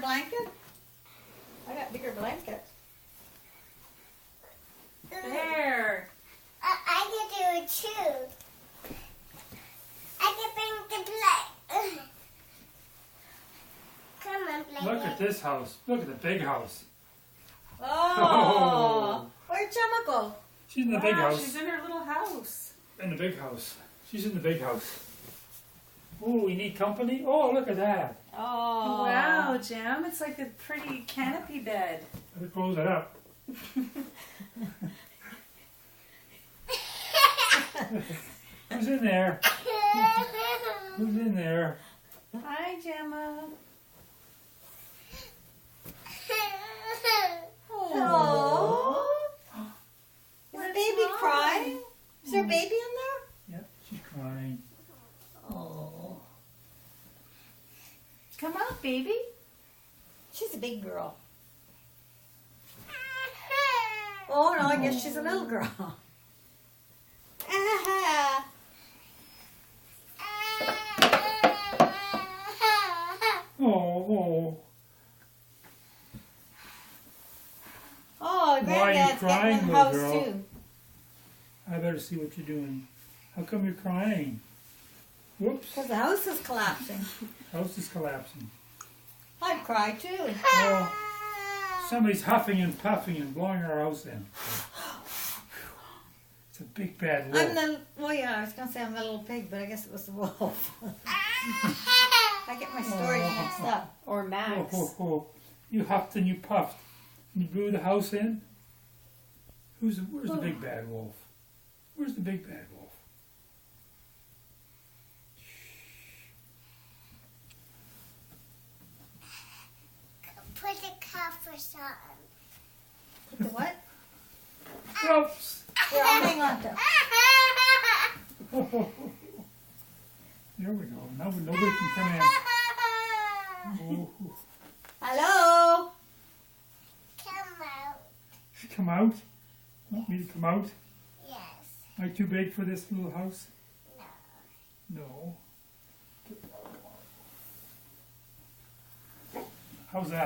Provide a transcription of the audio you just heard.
blanket? I got bigger blankets. There. I can do it too. I can bring the plate. Come on, play. Look at this house. Look at the big house. Oh. Where'd Gemma go? She's in the big Wow, house. she's in her little house. In the big house. She's in the big house. Oh, we need company? Oh, look at that. Oh. Wow, Jam, it's like a pretty canopy bed. Let's close it up. Who's in there? Who's in there? Hi, Gemma. Oh. Is the baby wrong? crying? Is there a baby in there? Yep, she's crying. Oh. Come out, baby. She's a big girl. Oh no, I guess she's a little girl. Ah. Oh, Oh, Why are you Granddad's crying, getting in the little house girl? too. I better see what you're doing. How come you're crying? Whoops, Because the house is collapsing. house is collapsing. I'd cry too. Oh, somebody's huffing and puffing and blowing our house in. It's a big bad wolf. I'm the, well yeah, I was going to say I'm the little pig, but I guess it was the wolf. I get my stories mixed up. Or Oh, Max. oh, oh. You huffed and you puffed. And you blew the house in? Where's the big bad wolf? Where's the big bad wolf? Put the covers on. Put the what? Whoops! Here, I'll hang on to. There we go. Now nobody can come in. Oh, Hello? Come out. come out? Want me to come out? Yes. Am I too big for this little house? No. No. How's that?